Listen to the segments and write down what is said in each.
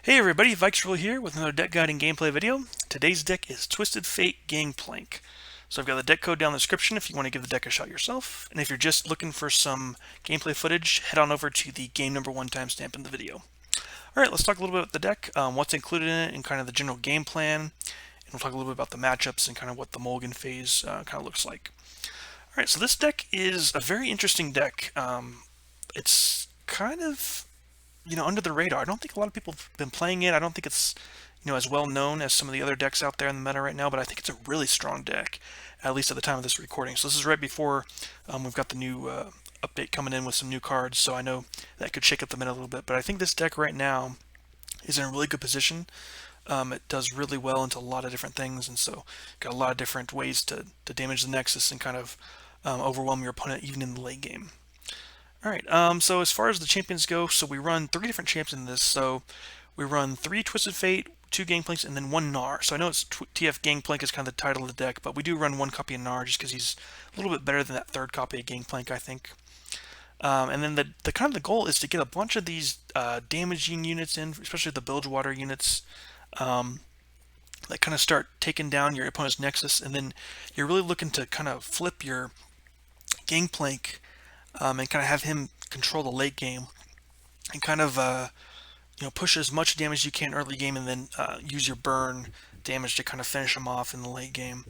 Hey everybody, Vikes here with another deck guide and gameplay video. Today's deck is Twisted Fate Gangplank. So I've got the deck code down in the description if you want to give the deck a shot yourself. And if you're just looking for some gameplay footage, head on over to the game number 1 timestamp in the video. Alright, let's talk a little bit about the deck, what's included in it, and kind of the general game plan. And we'll talk a little bit about the matchups and kind of what the mulligan phase kind of looks like. Alright, so this deck is a very interesting deck. It's kind of under the radar. I don't think a lot of people have been playing it. I don't think it's, as well known as some of the other decks out there in the meta right now, but I think it's a really strong deck, at least at the time of this recording. So this is right before we've got the new update coming in with some new cards, so I know that could shake up the meta a little bit, but I think this deck right now is in a really good position. It does really well into a lot of different things, and so got a lot of different ways to damage the Nexus and kind of overwhelm your opponent even in the late game. Alright, so as far as the champions go, so we run 3 different champions in this. So we run 3 Twisted Fate, 2 Gangplanks, and then 1 Gnar. So I know it's TF Gangplank is kind of the title of the deck, but we do run 1 copy of Gnar just because he's a little bit better than that 3rd copy of Gangplank, I think. And then the kind of the goal is to get a bunch of these damaging units in, especially the Bilgewater units, that kind of start taking down your opponent's Nexus, and then you're really looking to kind of flip your Gangplank and kind of have him control the late game and kind of push as much damage as you can early game, and then use your burn damage to kind of finish him off in the late game.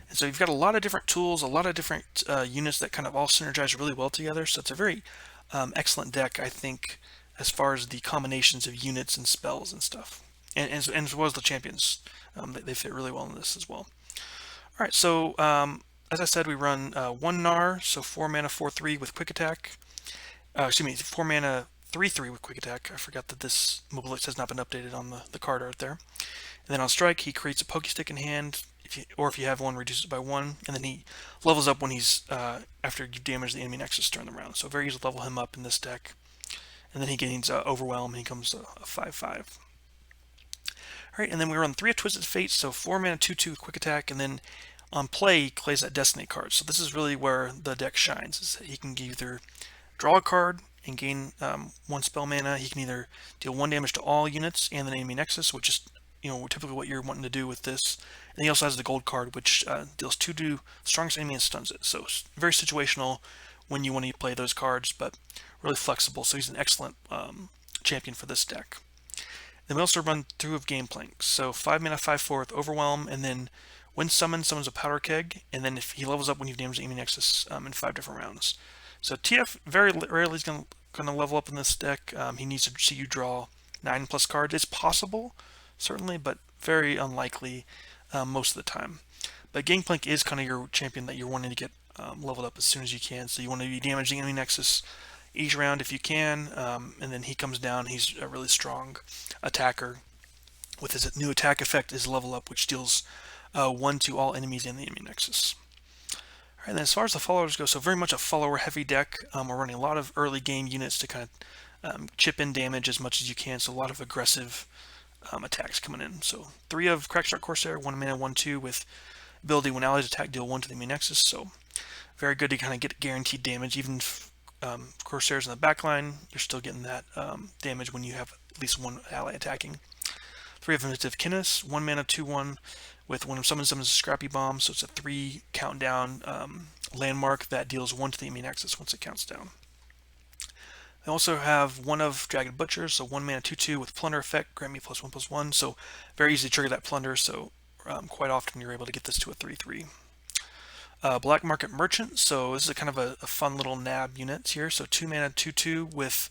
And so you've got a lot of different tools, a lot of different units that kind of all synergize really well together. So it's a very excellent deck, I think, as far as the combinations of units and spells and stuff, and as well as the champions. They fit really well in this as well. All right, so as I said, we run 1 Gnar, so 4 mana 4/3 with quick attack. Excuse me, 4 mana 3/3 with quick attack. I forgot that this Mobalytics has not been updated on the card art there. And then on strike, he creates a Pokey Stick in hand, if you have one, reduces it by 1, and then he levels up when he's after you damage the enemy Nexus during the round. So very easy to level him up in this deck. And then he gains Overwhelm, and he comes a 5/5. Alright, and then we run 3 of Twisted Fate, so 4 mana 2/2 with quick attack, and then on play, he plays that Destiny card. So this is really where the deck shines, is that he can either draw a card and gain 1 spell mana. He can either deal 1 damage to all units and the enemy Nexus, which is typically what you're wanting to do with this. And he also has the gold card, which deals 2 to strongest enemy and stuns it. So it's very situational when you want to play those cards, but really flexible. So he's an excellent champion for this deck. Then we also run through of Gangplank. So 5 mana 5/4 with Overwhelm, and then when summoned, summons a Powder Keg, and then if he levels up when you've damaged the enemy Nexus in 5 different rounds. So TF very rarely is going to level up in this deck. He needs to see you draw 9+ cards. It's possible, certainly, but very unlikely most of the time. But Gangplank is kind of your champion that you're wanting to get leveled up as soon as you can. So you want to be damaging enemy Nexus each round if you can, and then he comes down. He's a really strong attacker with his new attack effect, is level up, which deals 1 to all enemies in the enemy Nexus. Alright, then as far as the followers go, so very much a follower heavy deck. We're running a lot of early game units to kind of chip in damage as much as you can, so a lot of aggressive attacks coming in. So 3 of Crackshot Corsair, 1 mana 1/2 with ability when allies attack, deal 1 to the enemy Nexus. So very good to kind of get guaranteed damage. Even if Corsairs in the backline, you're still getting that damage when you have at least 1 ally attacking. 3 of Inventive Chemist, 1 mana 2/1 with when summons a Scrappy Bomb, so it's a 3 countdown landmark that deals 1 to the enemy Nexus once it counts down. They also have 1 of Dragon Butcher, so 1 mana 2/2 with Plunder effect, grant me +1/+1, so very easy to trigger that Plunder, so quite often you're able to get this to a 3/3. Black Market Merchant, so this is kind of a fun little nab unit here, so 2 mana 2/2 with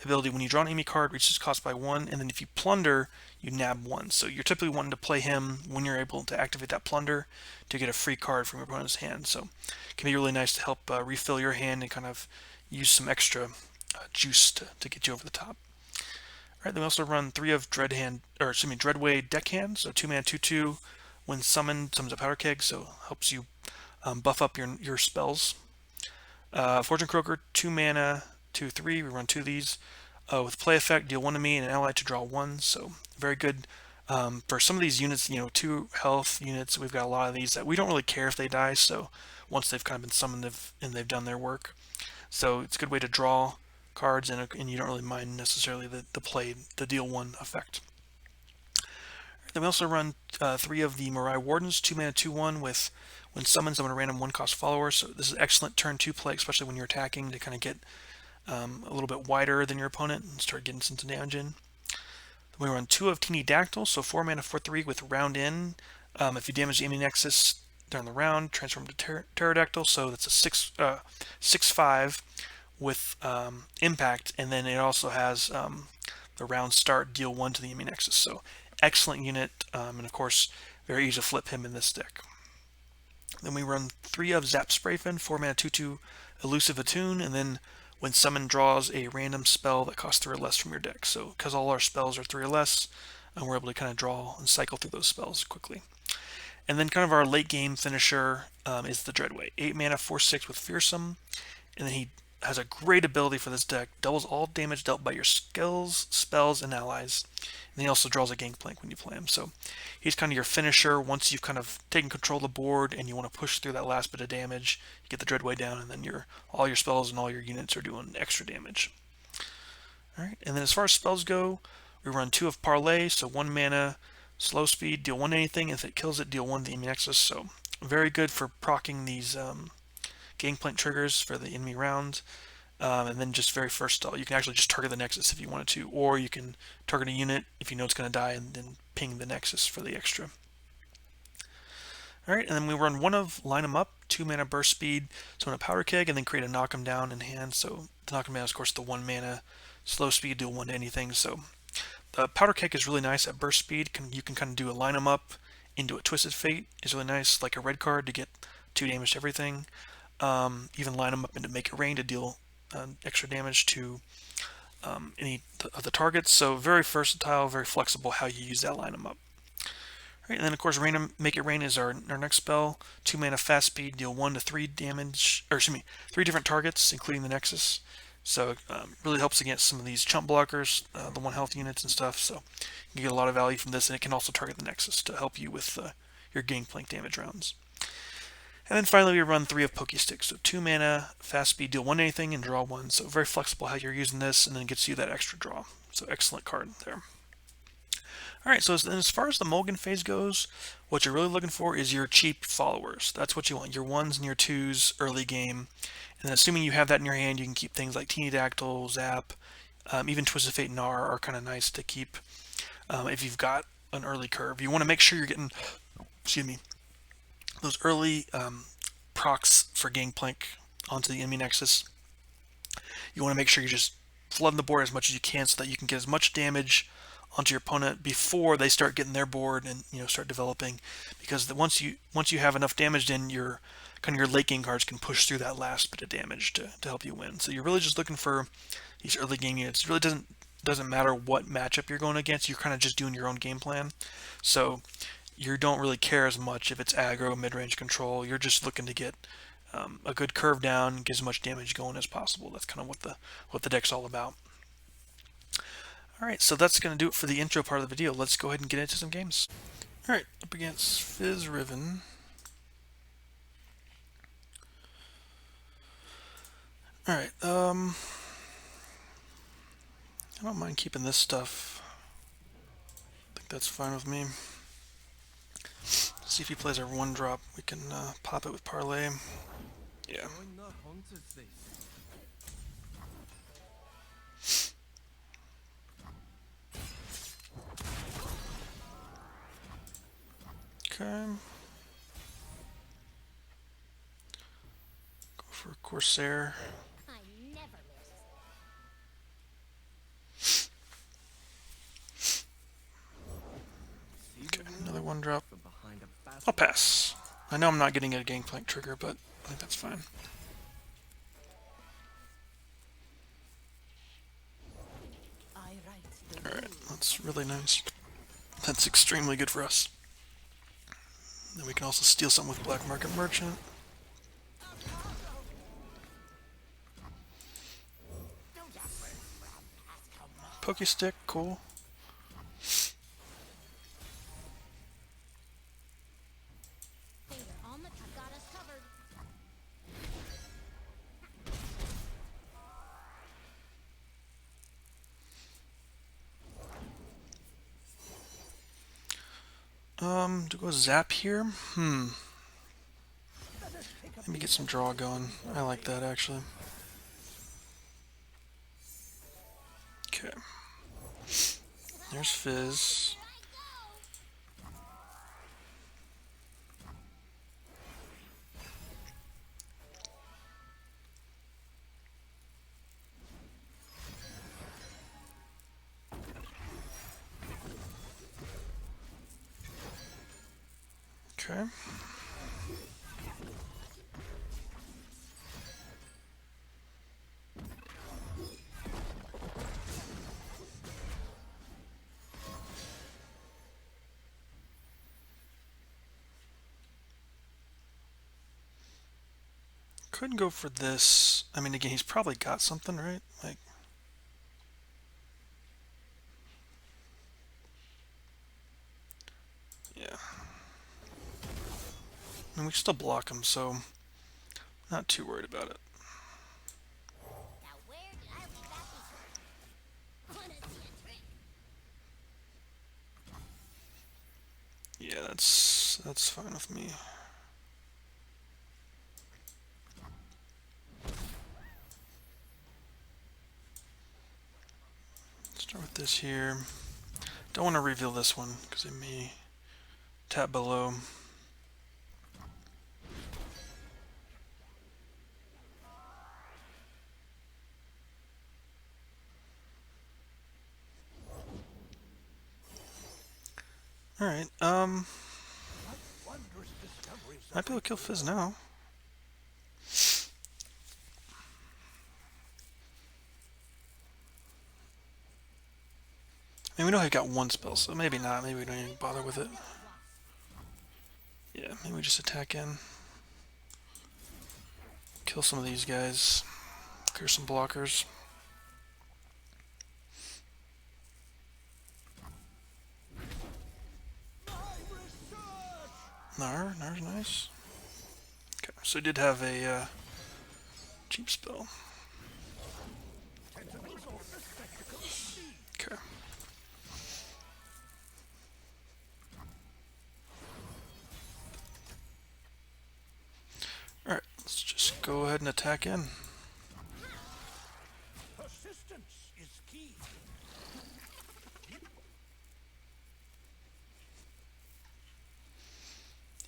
ability when you draw an enemy card, reaches cost by 1, and then if you plunder, you nab 1. So you're typically wanting to play him when you're able to activate that plunder to get a free card from your opponent's hand. So it can be really nice to help refill your hand and kind of use some extra juice to get you over the top. Alright, then we also run 3 of Dreadway Deckhand, so 2 mana 2/2 when summoned, summons a Powder Keg, so helps you buff up your spells. Fortune Croaker, 2 mana 2/3. We run 2 of these. With play effect, deal 1 to me and an ally to draw 1. So very good for some of these units. 2 health units. We've got a lot of these that we don't really care if they die. So once they've kind of been summoned and they've done their work, so it's a good way to draw cards, and you don't really mind necessarily the deal 1 effect. Then we also run 3 of the Mirai Wardens, 2 mana 2/1 with when summoned summon a random 1-cost follower. So this is excellent turn 2 play, especially when you're attacking, to kind of get a little bit wider than your opponent and start getting some damage in. Then we run 2 of Teenydactyl, so 4 mana 4/3 with round in. If you damage the enemy Nexus during the round, transform to Pterodactyl. So that's a 6/5 with impact, and then it also has the round start, deal 1 to the enemy Nexus. So excellent unit, and of course very easy to flip him in this deck. Then we run 3 of Zap Sprayfin, 4 mana 2/2 elusive attune, and then when summoned draws a random spell that costs 3 or less from your deck. So because all our spells are 3 or less, we're able to kind of draw and cycle through those spells quickly. And then kind of our late game finisher is the Dreadway, 8 mana 4/6 with fearsome, and then he has a great ability for this deck, doubles all damage dealt by your skills, spells, and allies. And he also draws a Gangplank when you play him. So he's kind of your finisher once you've kind of taken control of the board and you want to push through that last bit of damage. You get the Dreadway down, and then all your spells and all your units are doing extra damage. Alright, and then as far as spells go, we run 2 of Parlay, so 1 mana, slow speed, deal 1 to anything. If it kills it, deal 1 to the enemy Nexus. So very good for proccing these Gangplank triggers for the enemy round. And then just very first stall, you can actually just target the Nexus if you wanted to, or you can target a unit if you know it's going to die and then ping the Nexus for the extra. Alright, and then we run 1 of Line 'em Up, 2 mana burst speed, summon a Powder Keg, and then create a Knock 'em Down in hand. So the Knock 'em Down is, of course, the 1 mana slow speed, deal 1 to anything. So the Powder Keg is really nice at burst speed. You can kind of do a Line 'em Up into a Twisted Fate is really nice, like a red card to get 2 damage to everything. Even line them up into Make It Rain to deal extra damage to any of the targets. So very versatile, very flexible how you use that line them up. Right, and then of course Make It Rain is our next spell. 2 mana fast speed, deal 1 to 3 damage, or excuse me, 3 different targets, including the Nexus. So really helps against some of these chump blockers, the 1 health units and stuff. So you can get a lot of value from this, and it can also target the Nexus to help you with your Gangplank damage rounds. And then finally we run 3 of Pokey Stick, so 2 mana, fast speed, deal 1 to anything, and draw 1. So very flexible how you're using this, and then it gets you that extra draw. So excellent card there. Alright, so as far as the mulligan phase goes, what you're really looking for is your cheap followers. That's what you want, your 1s and your 2s early game. And then assuming you have that in your hand, you can keep things like Teenydactyl, Zap, even Twisted Fate and Gnar are kind of nice to keep if you've got an early curve. You want to make sure you're getting, excuse me, those early procs for Gangplank onto the enemy Nexus. You want to make sure you're just flooding the board as much as you can so that you can get as much damage onto your opponent before they start getting their board and start developing. Because once you have enough damage, then your late game cards can push through that last bit of damage to help you win. So you're really just looking for these early game units. It really doesn't matter what matchup you're going against. You're kind of just doing your own game plan. So you don't really care as much if it's aggro, mid-range control. You're just looking to get a good curve down, get as much damage going as possible. That's kind of what the deck's all about. Alright, so that's going to do it for the intro part of the video. Let's go ahead and get into some games. Alright, up against Fizz Riven. Alright, I don't mind keeping this stuff. I think that's fine with me. See if he plays our 1-drop. We can pop it with Parlay. Yeah. Okay. Go for Corsair. Okay, another 1-drop. I'll pass. I know I'm not getting a Gangplank trigger, but I think that's fine. Alright, that's really nice. That's extremely good for us. Then we can also steal something with Black Market Merchant. Pokey Stick, cool. Do go zap here? Let me get some draw going. I like that actually. Okay. There's Fizz. Okay. Could go for this. I mean, again, he's probably got something, right? Like, yeah. I mean, we can still block him, so not too worried about it. Yeah, that's fine with me. Start with this here. Don't want to reveal this one because it may tap below. Alright, might be able to kill Fizz now. I mean, we know I've got one spell, so maybe not. Maybe we don't even bother with it. Yeah, maybe we just attack in. Kill some of these guys. Clear some blockers. Gnar's nice. Okay, so he did have a cheap spell. Okay. Alright, let's just go ahead and attack in. Persistence is key.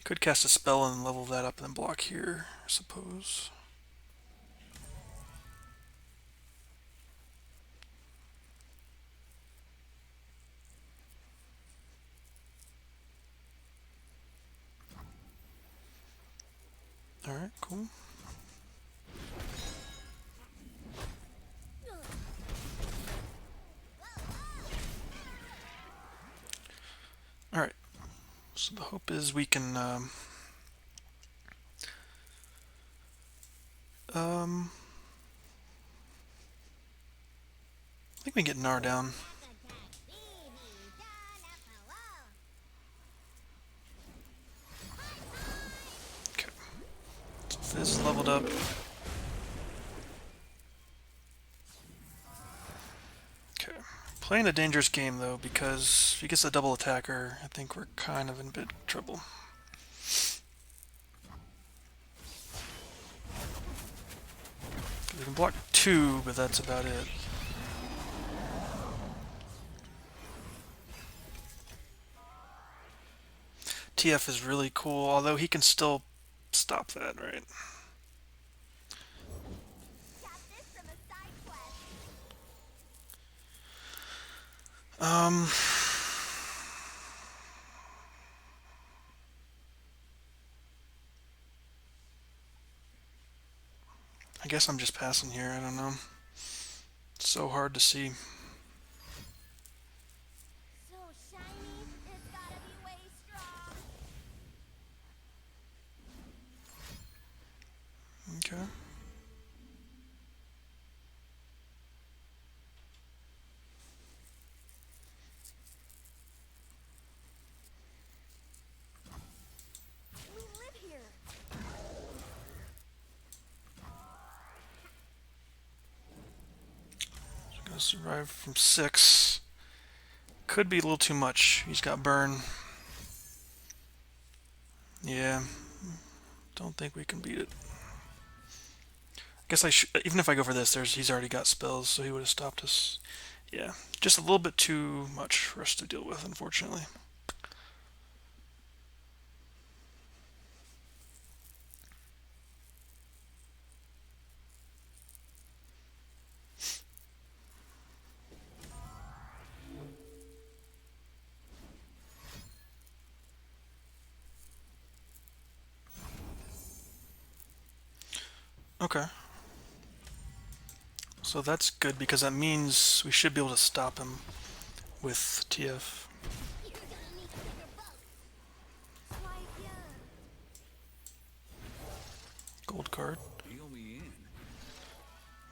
Could cast a spell and level that up and then block here, I suppose. Alright, cool. Alright, so the hope is we can I think we can get Gnar down. Okay. So Fizz is leveled up. Okay. Playing a dangerous game though, because if he gets a double attacker, I think we're kind of in a bit of trouble. We can block 2, but that's about it. TF is really cool, although he can still stop that, right? I guess I'm just passing here, I don't know. It's so hard to see. So shiny, it's gotta be way strong. Okay. We live here. Gonna survive from 6. Could be a little too much. He's got burn. Yeah, don't think we can beat it. Guess I should, even if I go for this, he's already got spells, so he would have stopped us. Yeah, just a little bit too much for us to deal with, unfortunately. Okay. So that's good because that means we should be able to stop him with TF. You're gonna need a bigger boat. Why, yeah. Gold card. Reel me in.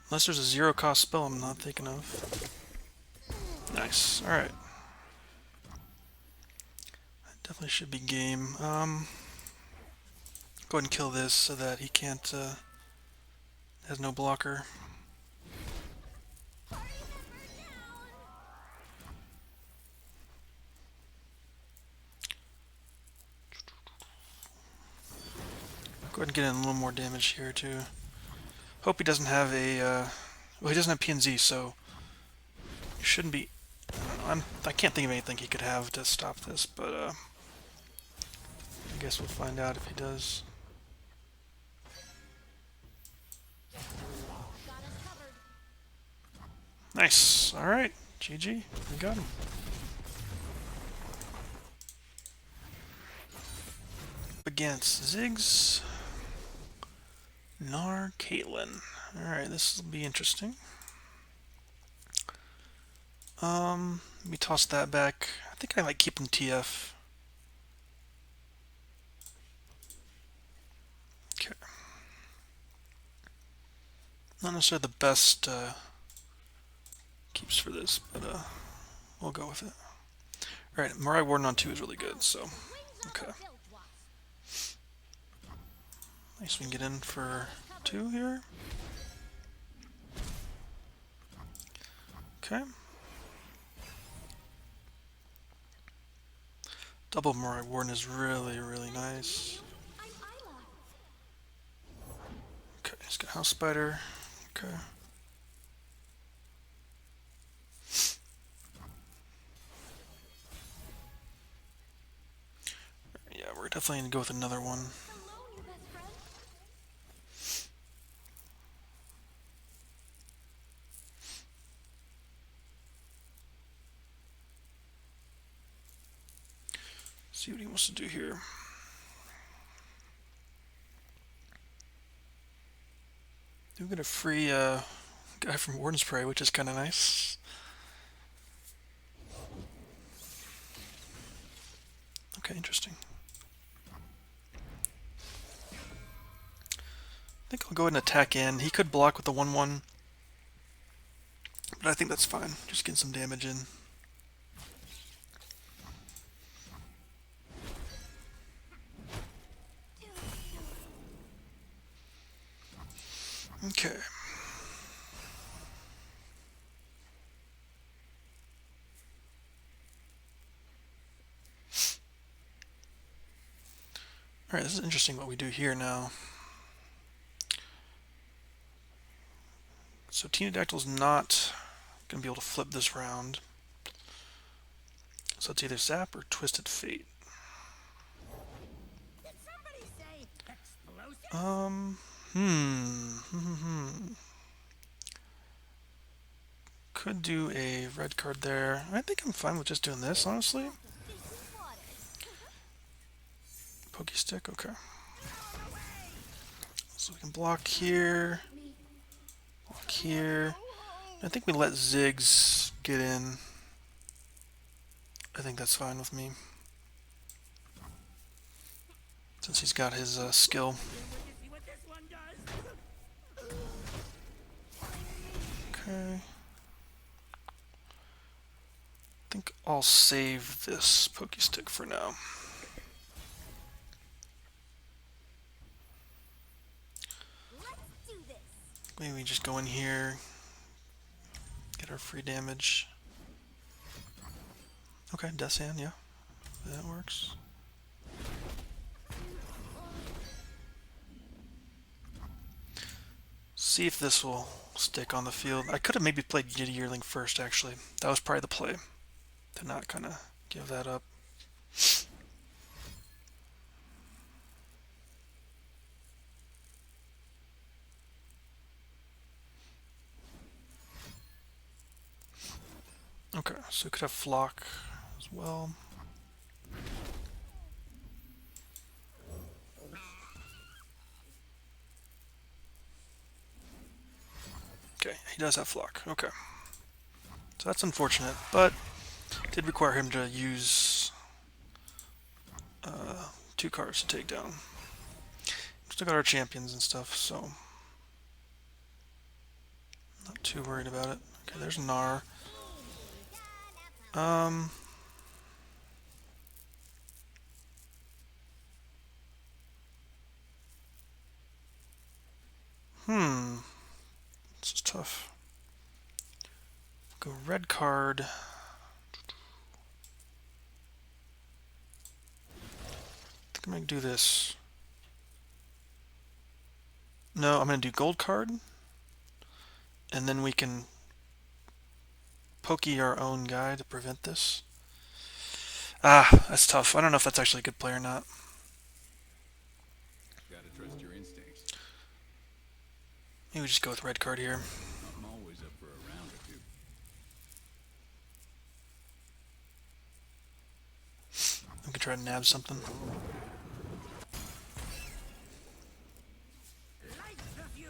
Unless there's a zero cost spell I'm not thinking of. Nice. Alright. That definitely should be game. Go ahead and kill this so that he can't, has no blocker. Party member down. Go ahead and get in a little more damage here too. Hope he doesn't have a, well, he doesn't have PNZ, so he shouldn't be. I can't think of anything he could have to stop this, but I guess we'll find out if he does. Got us covered. Nice. All right, GG. We got him. Against Ziggs, Gnar, Caitlyn. All right, this will be interesting. Let me toss that back. I think I like keeping TF. Okay. Not necessarily the best keeps for this, but we'll go with it. All right, Mariah Warden on 2 is really good, so okay. Nice, we can get in for 2 here. Okay. Double Mariah Warden is really, really nice. Okay, he's got House Spider. Okay. Yeah, we're definitely gonna go with another one. Hello, new best friend. See what he wants to do here. Do get a free guy from Warden's Prey, which is kind of nice. Okay, interesting. I think I'll go ahead and attack in. He could block with the 1/1, but I think that's fine. Just getting some damage in. Okay. Alright, this is interesting what we do here now. So Teenydactyl's not going to be able to flip this round. So it's either Zap or Twisted Fate. Did somebody say explosive? Could do a red card there. I think I'm fine with just doing this, honestly. This is water. Pokey Stick, okay. So we can block here. Block here. I think we let Ziggs get in. I think that's fine with me. Since he's got his skill. See what this one does? Okay. I think I'll save this Pokey Stick for now. Let's do this. Maybe we just go in here. Get our free damage. Okay, Death Hand, yeah. That works. see if this will stick on the field. I could have maybe played Giddy Yearling first, actually. That was probably the play, to not kind of give that up. Okay, so we could have Flock as well. Okay, he does have Flock. Okay. So that's unfortunate, but it did require him to use 2 cards to take down. Still got our champions and stuff, so not too worried about it. Okay, there's Gnar. This is tough. Go red card. I think I'm gonna do this. No, I'm gonna do gold card, and then we can pokey our own guy to prevent this. Ah, that's tough. I don't know if that's actually a good play or not. Gotta trust your instincts. Maybe we just go with red card here. I'm always up for a round or two. We can try to nab something. Light the fuse.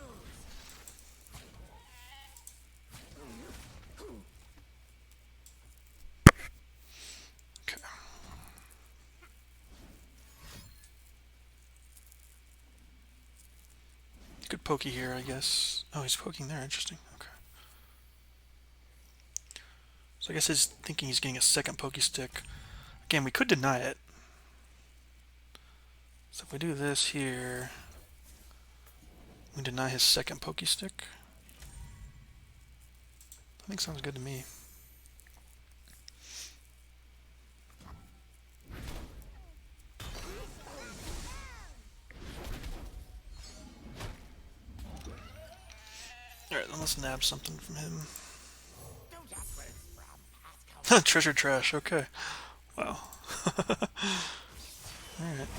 Okay. Good pokey here, I guess. Oh, he's poking there. Interesting. Okay. So I guess he's thinking he's getting a second Pokey Stick. Again, we could deny it. So if we do this here, we deny his second Pokey Stick. I think sounds good to me. Alright, then let's nab something from him. Treasure trash, okay. Wow. Alright.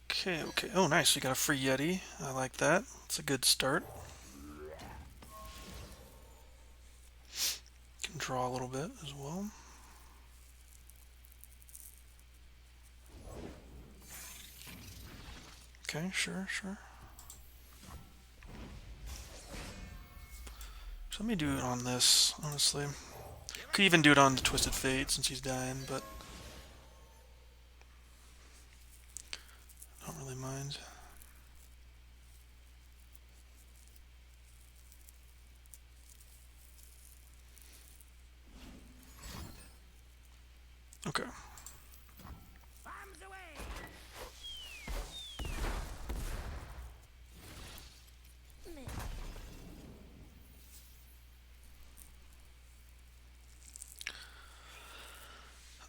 Okay, okay. Oh, nice. We got a free Yeti. I like that. It's a good start. Can draw a little bit as well. Okay, sure, sure. So let me do it on this, honestly. Could even do it on the Twisted Fate since he's dying, but I don't really mind. Okay. Bombs away.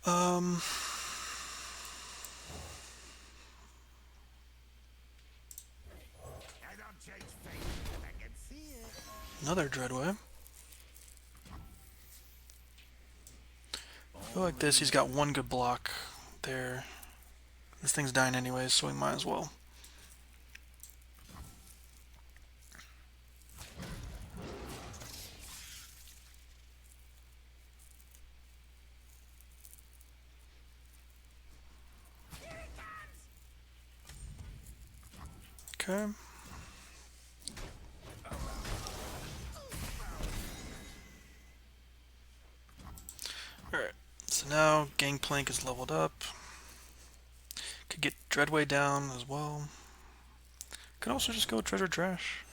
I don't change fate. I can see it. Another Dreadway. I feel like this, he's got one good block there. This thing's dying anyways, so we might as well. Okay. Alright, so now Gangplank is leveled up. Could get Dreadway down as well. Could also just go Treasure Trash.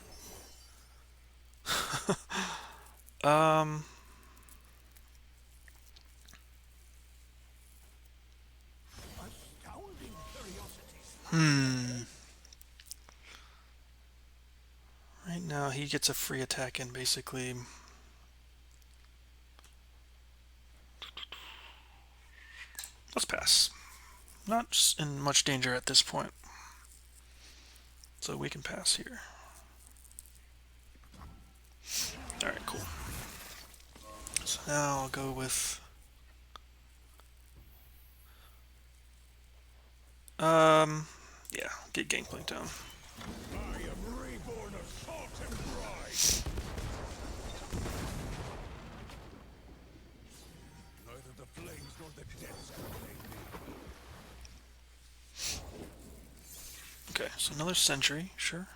Right now he gets a free attack in basically. let's pass. Not in much danger at this point. So we can pass here. Alright, cool. So now I'll go with... yeah, get Gangplank down. I am reborn of salt and brine. Neither the flames nor the depths can claim me. Okay, so another sentry, sure.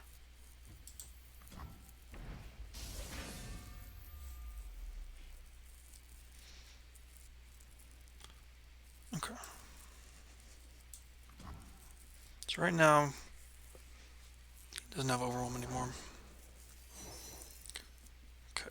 Okay. So right now, he doesn't have overwhelm anymore. Okay.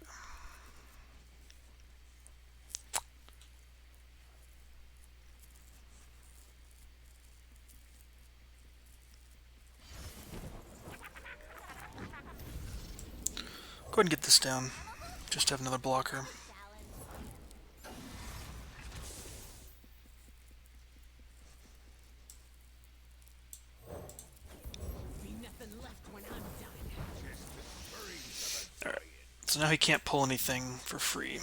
Go ahead and get this down. Just have another blocker. Alright, so now he can't pull anything for free.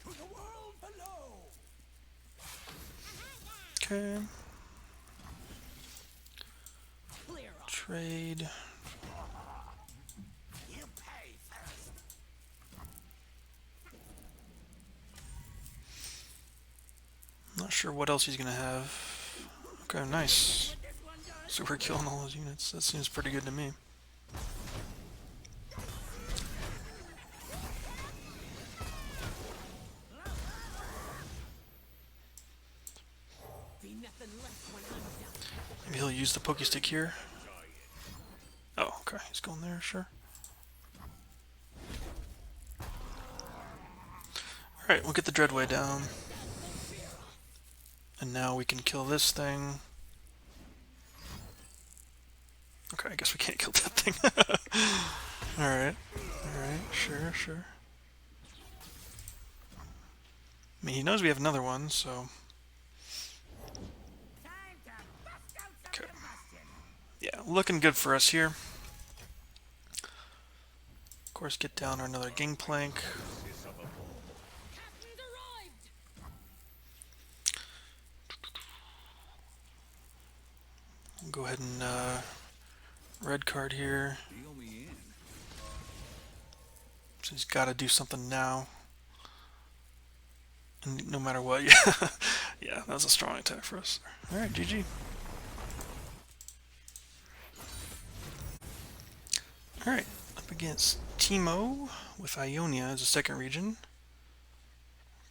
To the world below. Okay. Trade. You pay first. Not sure what else he's gonna have. Okay, nice. Super killing all those units. That seems pretty good to me. Maybe he'll use the Pokey Stick here. Oh, okay. He's going there, sure. Alright, we'll get the Dreadway down. And now we can kill this thing. Okay, I guess we can't kill that thing. Alright. Alright, sure, sure. I mean, he knows we have another one, so... Okay. Yeah, looking good for us here. Of course, get down another Gangplank. We'll go ahead and red card here. So he's got to do something now. And no matter what, yeah, yeah, that was a strong attack for us. All right, GG. All right, up against Teemo with Ionia as a second region.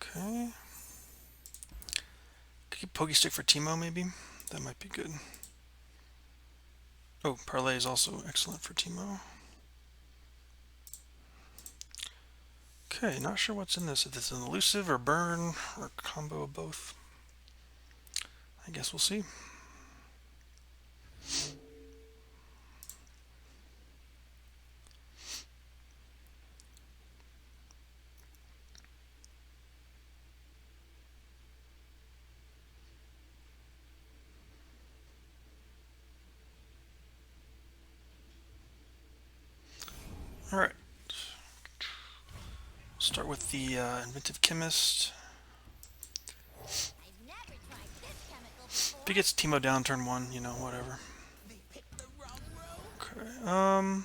Okay. Could get Pokey Stick for Teemo, maybe. That might be good. Oh, Parlay is also excellent for Teemo. Okay, not sure what's in this. If it's an elusive or burn or combo of both. I guess we'll see. Alright. Start with the Inventive Chemist. If he gets Teemo down turn 1, you know, whatever. Okay, alright,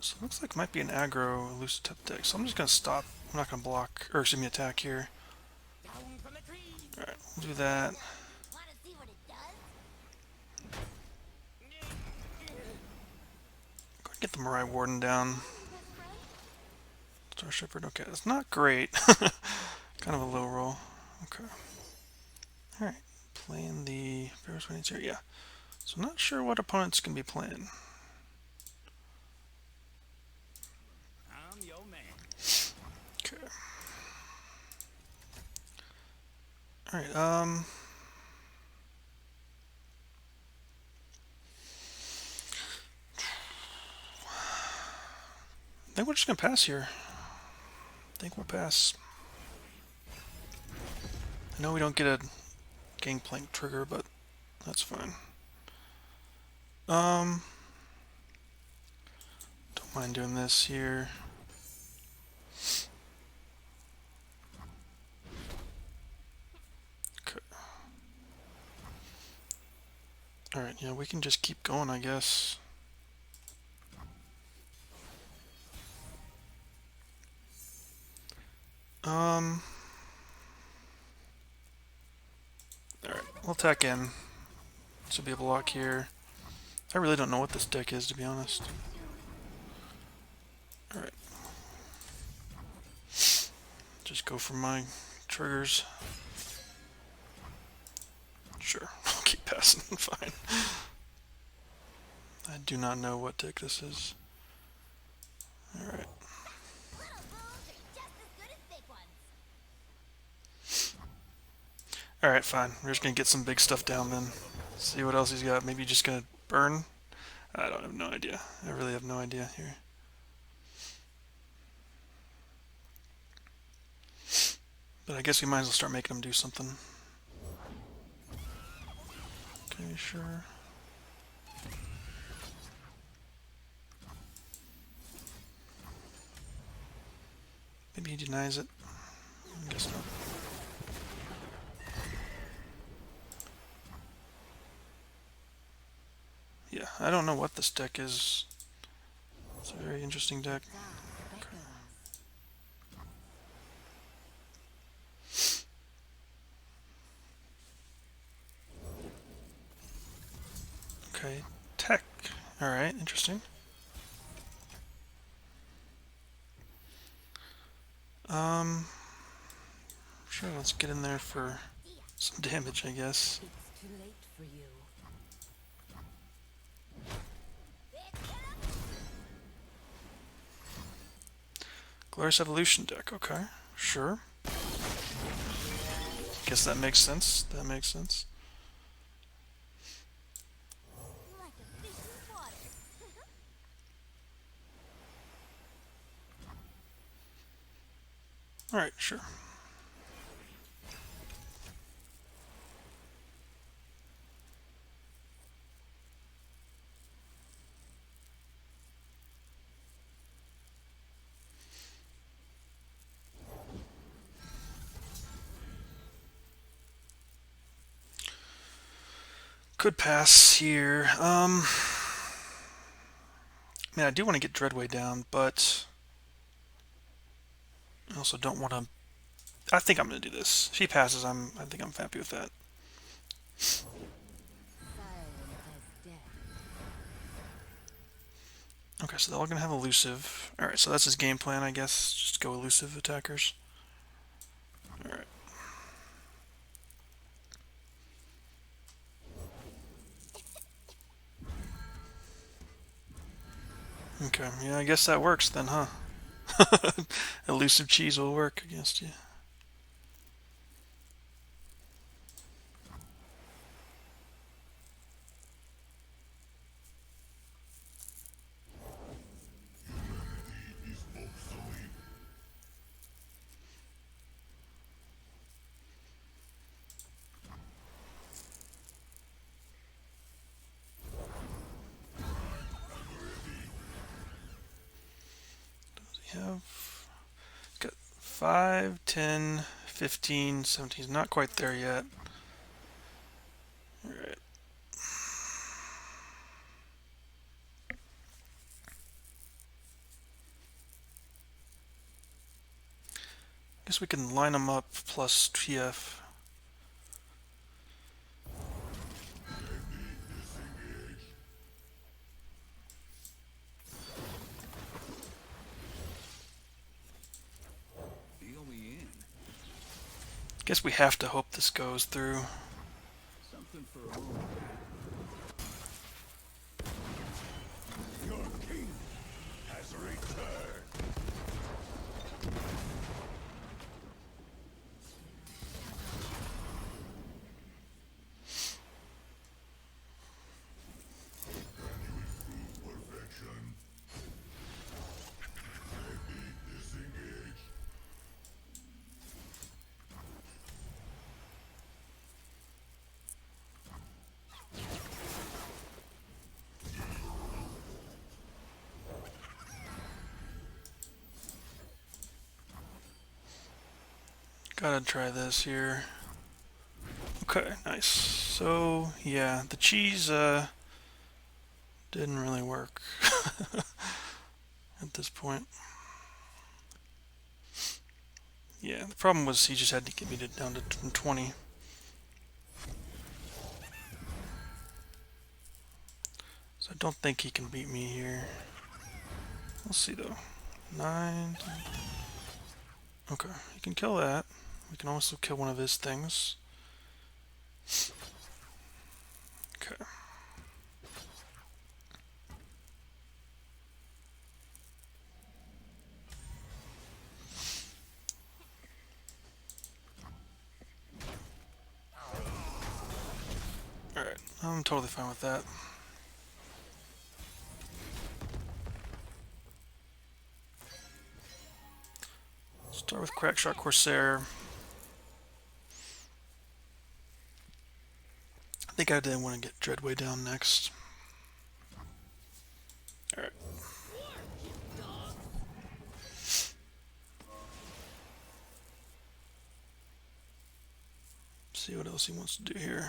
so it looks like it might be an aggro elusive type deck, so I'm just gonna stop. I'm not gonna block, or excuse me, attack here. Alright, we'll do that. Go get the Mirai Warden down. Star Shepherd, okay, that's not great. Kind of a low roll. Okay. Alright, playing the Ferris Wheels here, yeah. So I'm not sure what opponent's gonna be playing. I'm your man. Okay. Alright, I think we're just gonna pass here. I think we'll pass. I know we don't get a Gangplank trigger, but that's fine. Don't mind doing this here. Okay. Alright, yeah, we can just keep going, I guess. Alright, we'll attack in. This will be a block here. I really don't know what this deck is, to be honest. Alright. Just go for my triggers. Sure, I'll keep passing, fine. I do not know what deck this is. Alright. Little fools are just as good as big ones. Alright, fine. We're just gonna get some big stuff down then. See what else he's got. Maybe just gonna burn? I don't have no idea. I really have no idea here. But I guess we might as well start making him do something. Okay, sure. Maybe he denies it. I guess not. Yeah, I don't know what this deck is. It's a very interesting deck. Okay, tech. Alright, interesting. Sure, let's get in there for some damage, I guess. It's too late for you. Glorious Evolution deck, okay, sure. Guess that makes sense. That makes sense. Like a fish in water. Alright, sure. Could pass here. I mean, I do want to get Dreadway down, but I also don't want to. I think I'm going to do this. If he passes, I think I'm happy with that. Silent as death. Okay, so they're all going to have elusive. Alright, so that's his game plan, I guess. Just go elusive attackers. Alright. Okay, yeah, I guess that works then, huh? Elusive cheese will work against you. Have got 5, 10, 15, 17. He's not quite there yet. Alright. Guess we can line them up plus TF. Deal me in. Guess we have to hope this goes through. Something for a moment. Your king has returned. Gotta try this here. Okay, nice. So, yeah, the cheese, didn't really work at this point. Yeah, the problem was he just had to get me down to 20. So I don't think he can beat me here. We'll see though. 9. Okay, you can kill that. We can also kill one of his things. Okay. Alright, I'm totally fine with that. Start with Crackshot Corsair. I think I did want to get Dreadway down next. Alright. See what else he wants to do here.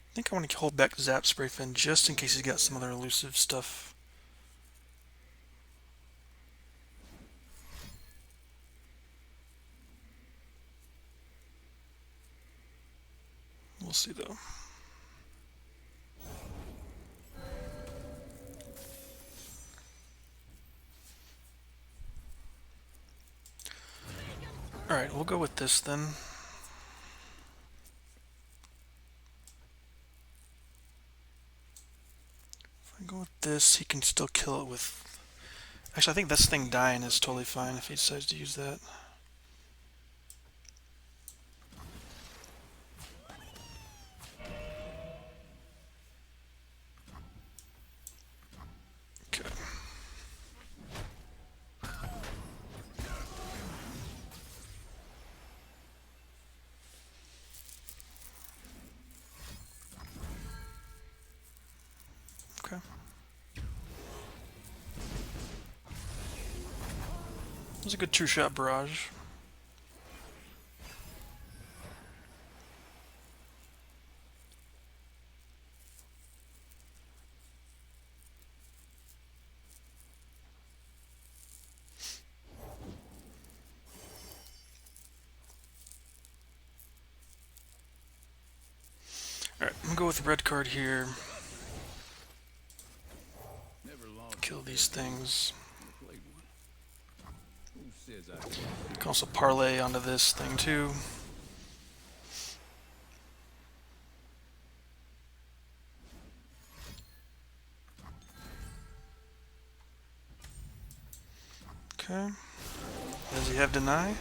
I think I want to hold back Zap Spray Fin just in case he's got some other elusive stuff. We'll see though. Alright, we'll go with this then. If I go with this, he can still kill it with... Actually, I think this thing dying is totally fine if he decides to use that. Okay. Okay. That was a good two-shot barrage. Alright, I'm gonna go with the red card here. Kill these things. You can also parlay onto this thing too. Okay. Does he have deny?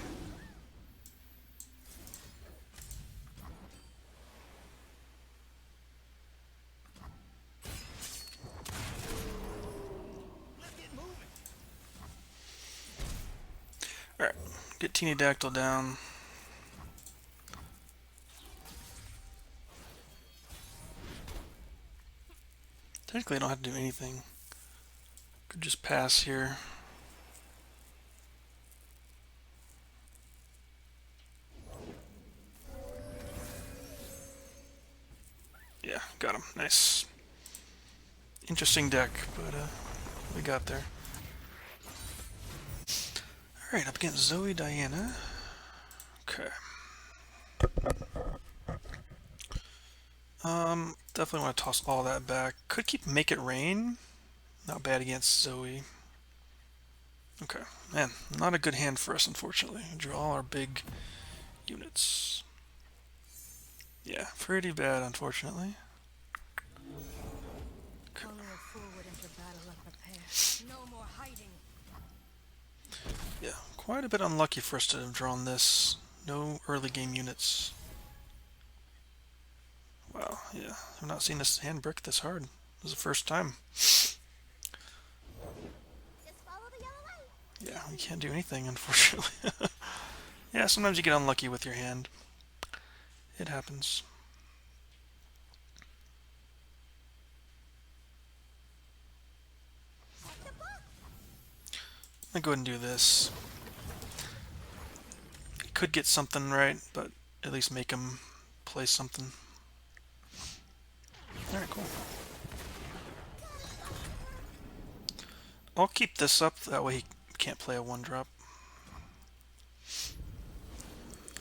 Alright, get Teenydactyl down. Technically I don't have to do anything. Could just pass here. Yeah, got him. Nice. Interesting deck, but we got there. Alright, up against Zoe Diana. Okay. Definitely want to toss all that back. Could keep Make It Rain. Not bad against Zoe. Okay. Man, not a good hand for us, unfortunately. Draw all our big units. Yeah, pretty bad, unfortunately. Okay. No more hiding. Yeah, quite a bit unlucky for us to have drawn this. No early game units. Wow, yeah, I've not seen this hand brick this hard. was the first time. Just follow the yellow light. Yeah, we can't do anything, unfortunately. Yeah, sometimes you get unlucky with your hand. It happens. I'll go ahead and do this. Could get something right, but at least make him play something. Alright, cool. I'll keep this up, that way he can't play a 1-drop.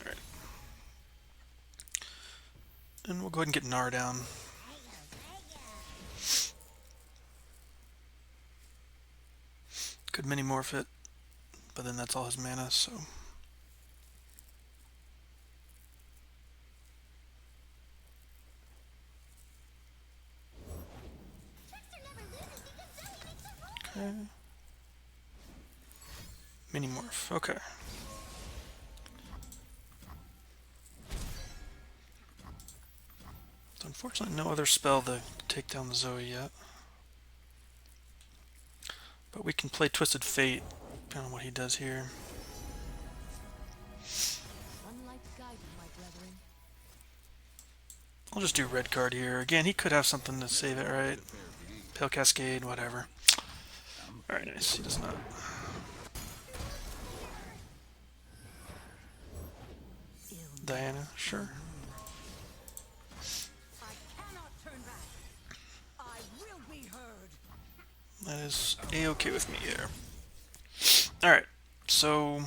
Alright. And we'll go ahead and get Gnar down. Could mini-morph it, but then that's all his mana, so... Okay. Mini-morph, okay. So unfortunately no other spell to take down the Zoe yet. But we can play Twisted Fate, depending on what he does here. Sunlight guide you, my brethren. I'll just do red card here. Again, he could have something to save it, right? Pale Cascade, whatever. Alright, nice. He does not. Diana, sure. I cannot turn back. I will be heard. That is a-okay with me here. Alright, so...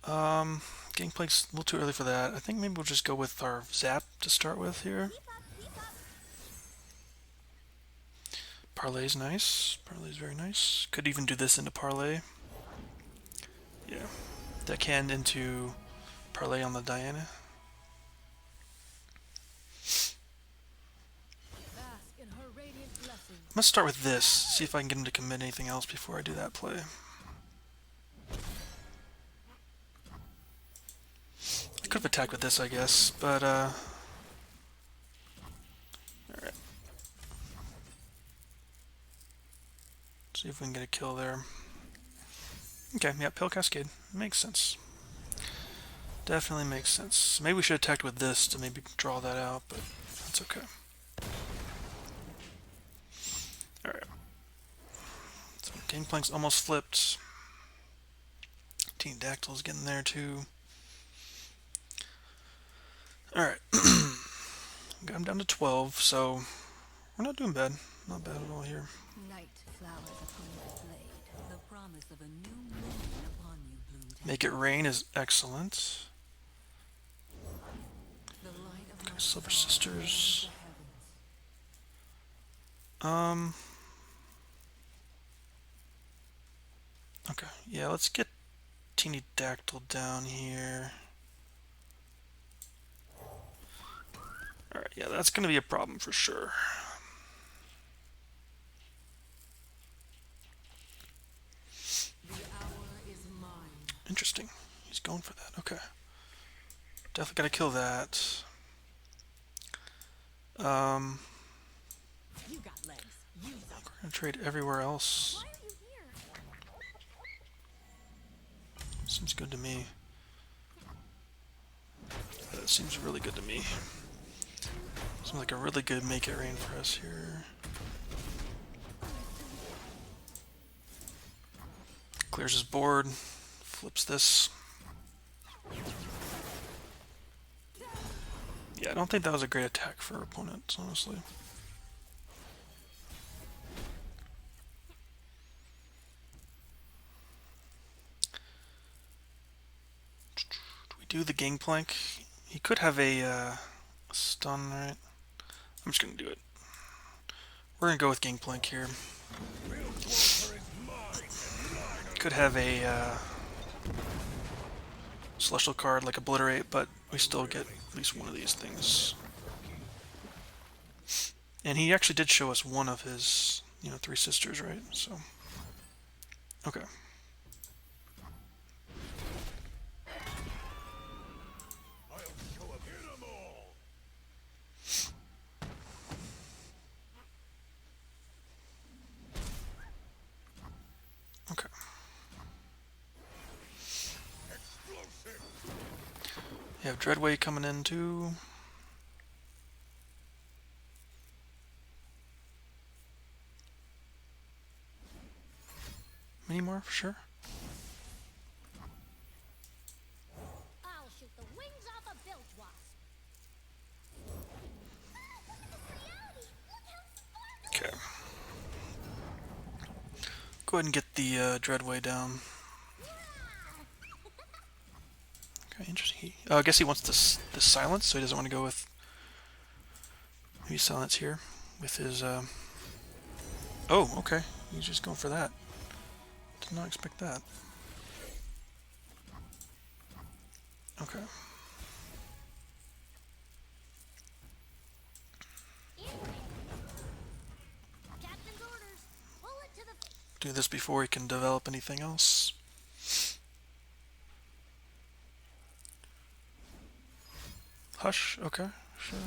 Gangplank's a little too early for that. I think maybe we'll just go with our Zap to start with here. Parlay's nice. Parlay's very nice. Could even do this into Parlay. Yeah. Deckhand into Parlay on the Diana. Bask in her radiant blessing. I'm gonna start with this. See if I can get him to commit anything else before I do that play. I could have attacked with this, I guess, but alright. See if we can get a kill there. Okay, yeah, Pale Cascade. Makes sense. Definitely makes sense. Maybe we should have attacked with this to maybe draw that out, but that's okay. Alright. So Gangplank's almost flipped. Teenydactyl's getting there too. Alright. Got him down to 12, so we're not doing bad. Not bad at all here. Night flowers upon your blade. The promise of a new moon upon you bloomed. Make it rain is excellent. The light of Okay, my Silver star Sisters. the heavens. Okay, yeah, let's get Teenydactyl down here. Alright, yeah, that's gonna be a problem for sure. The hour is mine. Interesting. He's going for that. Okay. Definitely gotta kill that. You got legs. Use them. We're gonna trade everywhere else. Why are you here? Seems good to me. That seems really good to me. Seems like a really good make it rain for us here. Clears his board. Flips this. Yeah, I don't think that was a great attack for opponents, honestly. Do we do the Gangplank? He could have a stun, right? I'm just gonna do it. We're gonna go with Gangplank here. Could have a celestial card like Obliterate, but we still get at least one of these things. And he actually did show us one of his, you know, 3 sisters, right? So, okay. You have Dreadway coming in too. Many more for sure. I'll shoot the wings off a Bilgewasp. Okay. Go ahead and get the Dreadway down. Okay, interesting. I guess he wants this silence, so he doesn't want to go with maybe silence here with his. Oh, okay. He's just going for that. Did not expect that. Okay. Captain's orders. Bullet to the Do this before he can develop anything else. Hush. Okay. Sure.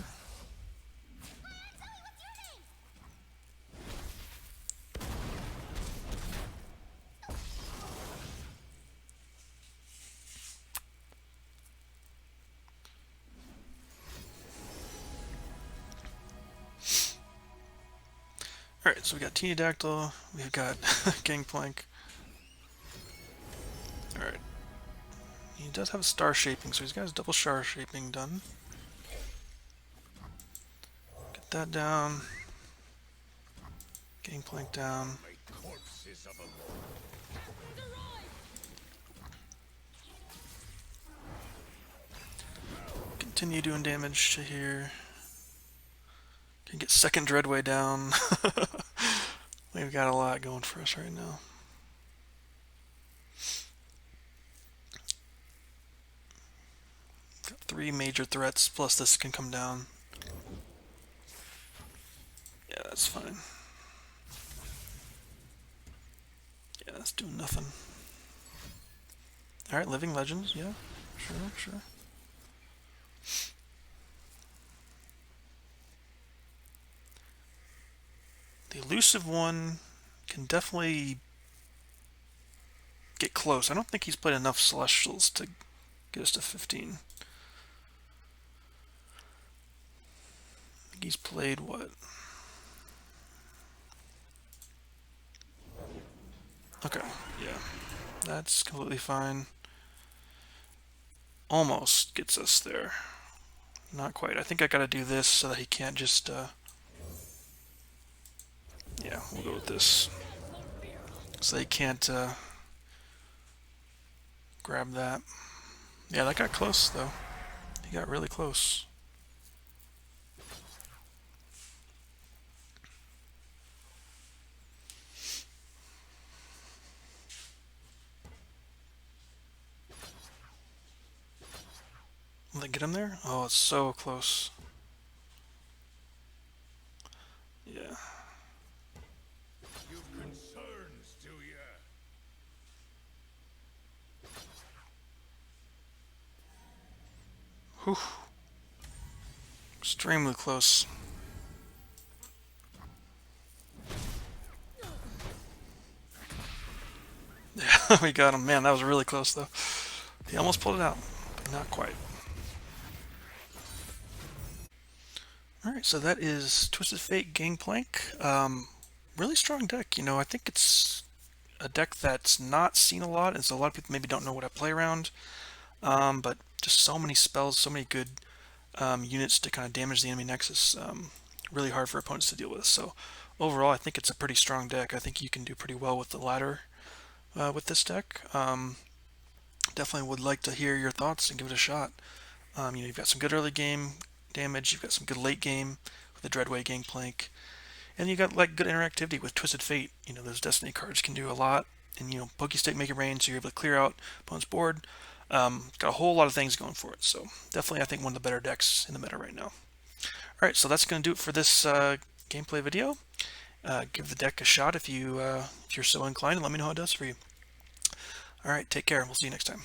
Alright, so we got Teenydactyl, we've got Gangplank. Alright. He does have a star shaping, so he's got his double star shaping done. Get that down. Gangplank down. Corpses of a Continue doing damage to here. Can get second Dreadway down. We've got a lot going for us right now. Got 3 major threats, plus this can come down. Yeah, that's fine. Yeah, that's doing nothing. Alright, Living Legends, yeah. Sure. The elusive one can definitely get close. I don't think he's played enough Celestials to get us to 15. I think he's played what? Okay, yeah. That's completely fine. Almost gets us there. Not quite. I think I gotta do this so that he can't just, yeah, we'll go with this. So he can't, grab that. Yeah, that got close, though. He got really close. Will they get him there? Oh, it's so close. Yeah. You've concerns, do ya? Whew. Extremely close. Yeah, we got him. Man, that was really close, though. He almost pulled it out, but not quite. Alright, so that is Twisted Fate Gangplank. Really strong deck. You know, I think it's a deck that's not seen a lot, and so a lot of people maybe don't know what I play around. But just so many spells, so many good units to kind of damage the enemy Nexus. Really hard for opponents to deal with. So overall, I think it's a pretty strong deck. I think you can do pretty well with the ladder with this deck. Definitely would like to hear your thoughts and give it a shot. You know, you've got some good early game damage, you've got some good late game with the Dreadway Gangplank, and you got like good interactivity with Twisted Fate. You know, those Destiny cards can do a lot, and you know, Pokey Stick make it rain, so you're able to clear out opponent's board. Got a whole lot of things going for it, so definitely I think one of the better decks in the meta right now. Alright, so that's going to do it for this gameplay video. Give the deck a shot if you're so inclined, and let me know how it does for you. Alright, take care. We'll see you next time.